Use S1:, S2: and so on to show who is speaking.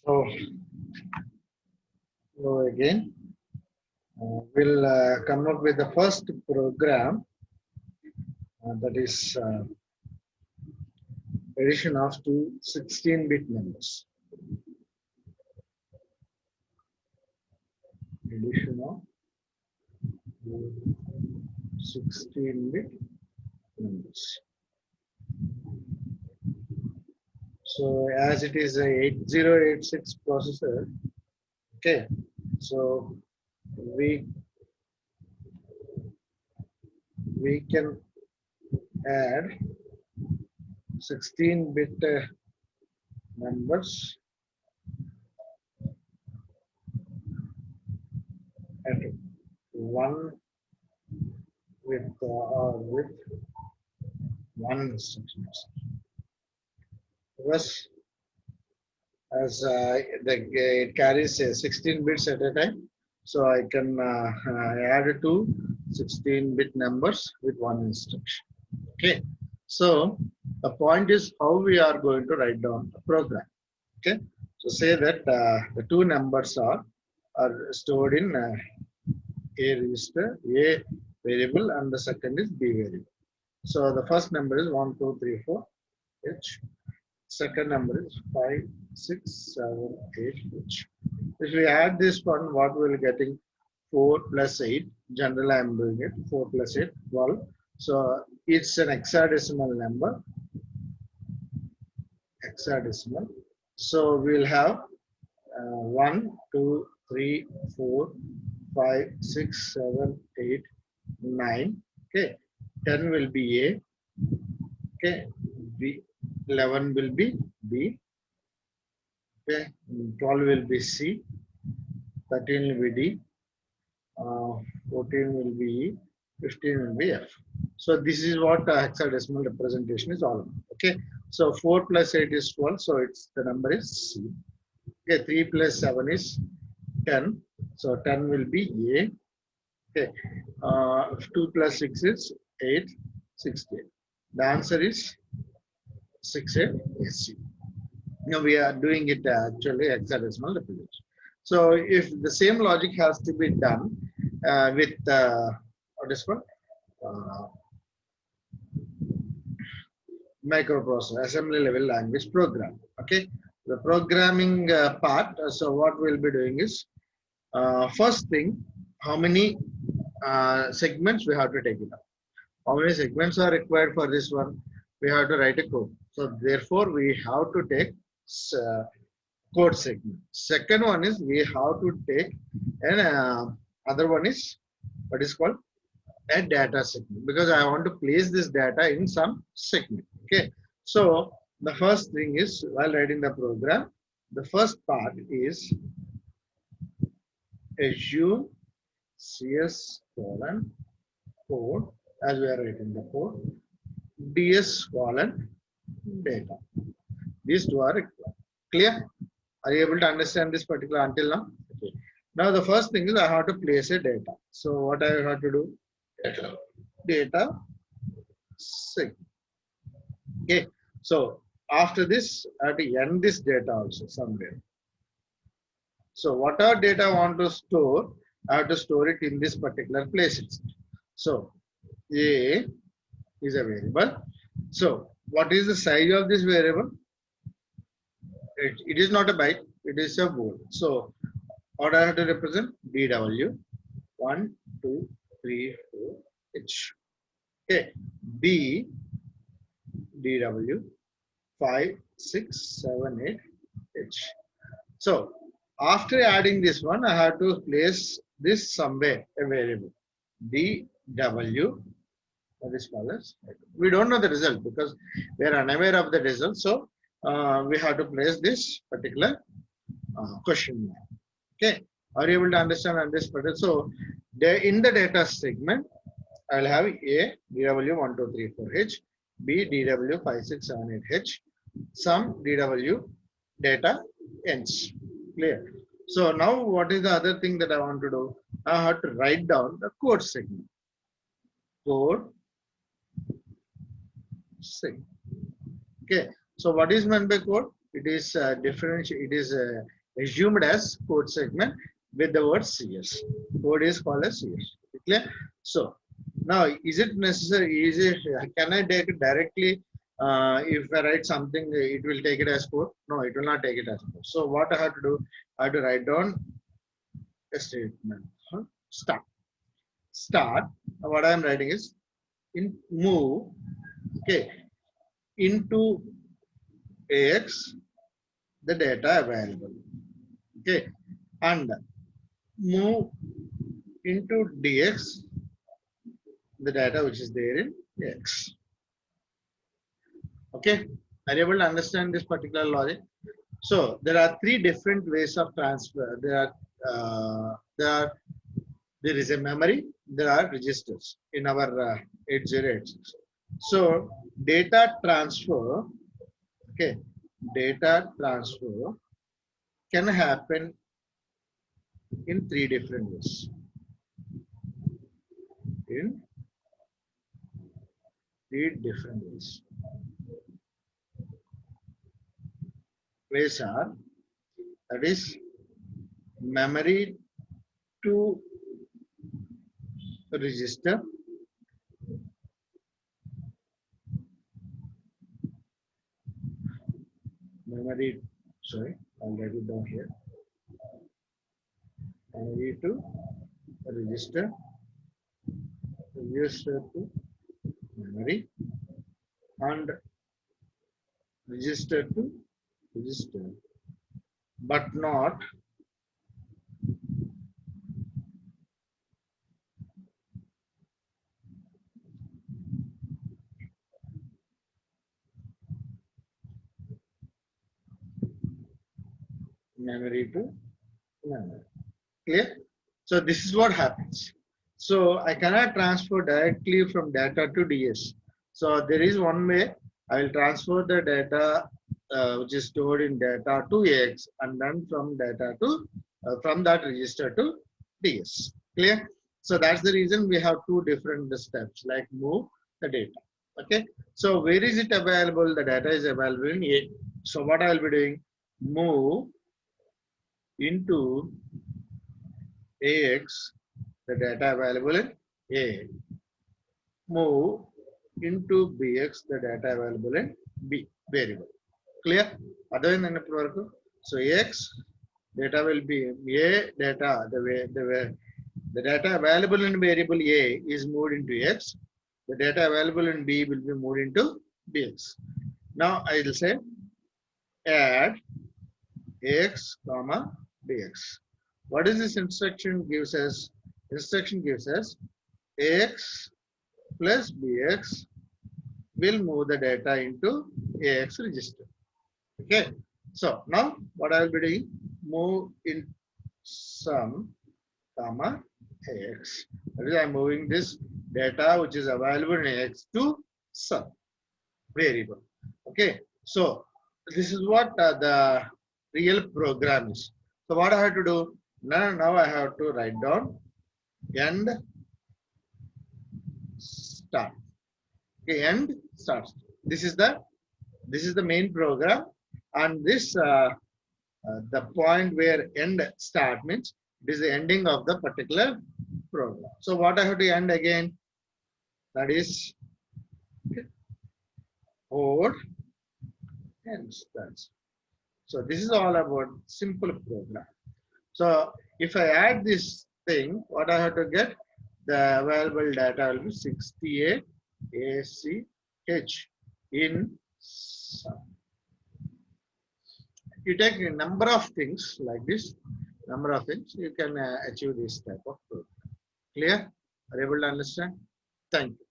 S1: So, again, we'll come up with the first program that is addition of two 16-bit numbers. Addition of 16-bit numbers. So, as it is a 8086 processor, okay, so we can add 16-bit numbers at one with one instruction. Because as it carries 16 bits at a time, so I can add two 16-bit numbers with one instruction. Okay, so the point is how we are going to write down the program. Okay, so say that the two numbers are stored in A register, A variable, and the second is B variable. So the first number is 1, 2, 3, 4, H. Second number is 5, 6, 7, 8, H. If we add this one, what we'll getting? 4 plus 8. Generally, I am doing it. 4 plus 8, 12. So it's an hexadecimal number. Hexadecimal. So we'll have 1, 2, 3, 4, 5, 6, 7, 8, 9. Okay. 10 will be A. Okay. B. 11 will be B. Okay. 12 will be C. 13 will be D. 14 will be E. 15 will be F. So this is what hexadecimal representation is all about. Okay. So 4 plus 8 is 12. So it's the number is C. Okay. 3 plus 7 is 10. So 10 will be A. Okay. 2 plus 6 is 8. 68. The answer is 68 is C. Now we are doing it actually hexadecimal representation. So if the same logic has to be done with what is called microprocessor assembly level language program. Okay, the programming part. So what we'll be doing is first thing, how many segments we have to take it up. How many segments are required for this one? We have to write a code. So therefore, we have to take code segment. Second one is we have to take an other one is what is called a data segment, because I want to place this data in some segment. Okay. So the first thing is, while writing the program, the first part is assume CS colon code, as we are writing the code, DS colon data. These two are required. Clear? Are you able to understand this particular until now? Okay. Now the first thing is I have to place a data. So what I have to do? Data segment. Okay. So after this, I have to end this data also somewhere. So whatever data I want to store, I have to store it in this particular place. So A is a variable. So what is the size of this variable? It is not a byte, it is a word. So what I have to represent? DW 1, 2, 3, 4, H. Okay. B DW 5, 6, 7, 8, H. So after adding this one, I have to place this somewhere, a variable. DW, what is called as? We don't know the result because we are unaware of the result. So we have to place this particular question mark. Okay. Are you able to understand on this particular? So in the data segment, I'll have A DW 1, 2, 3, 4 H, B DW 5, 6, 7, 8 H, some DW data ends. Clear? So now what is the other thing that I want to do? I have to write down the code segment. Code segment. Okay. So what is meant by code? it is different. It is assumed as code segment with the word CS. Code is called as CS. Clear? So now, is it necessary? Is it? Can I take it directly? If I write something, it will take it as code. No, it will not take it as code. So what I have to do? I have to write down a statement. Start. Start. What I am writing is in move. Okay. Into AX the data available. Okay. And move into DX the data which is there in X. Okay. Are you able to understand this particular logic? So there are three different ways of transfer. There is a memory, there are registers in our 8086. So data transfer, okay, data transfer can happen in three different ways. In three different ways. Ways are, that is memory to register, memory, sorry, I'll write it down here. Memory to register, register to memory, and register to register, but not memory to memory. Clear? So this is what happens. So I cannot transfer directly from data to DS. So there is one way. I will transfer the data which is stored in data to AX, and then from data to from that register to DS. Clear? So that's the reason we have two different steps, like move the data. Okay. So where is it available? The data is available in A. So what I will be doing? Move into AX the data available in A. Move into BX the data available in B variable. Clear? Other than the so AX data will be A data the data available in variable A is moved into X. The data available in B will be moved into BX. Now I will say add AX comma BX. What is this instruction gives us? Instruction gives us AX plus BX will move the data into AX register. Okay. So now what I will be doing? Move in sum comma AX. That is, I am moving this data which is available in AX to sum variable. Okay. So this is what the real program is. So what I have to do? Now I have to write down end start. Okay, end start. This is the main program, and this the point where end start means it is the ending of the particular program. So what I have to end again? That is code end starts. So this is all about simple program. So if I add this thing, what I have to get? The available data will be 68 ACH in sum. You take a number of things like this, number of things, you can achieve this type of program. Clear? Are you able to understand? Thank you.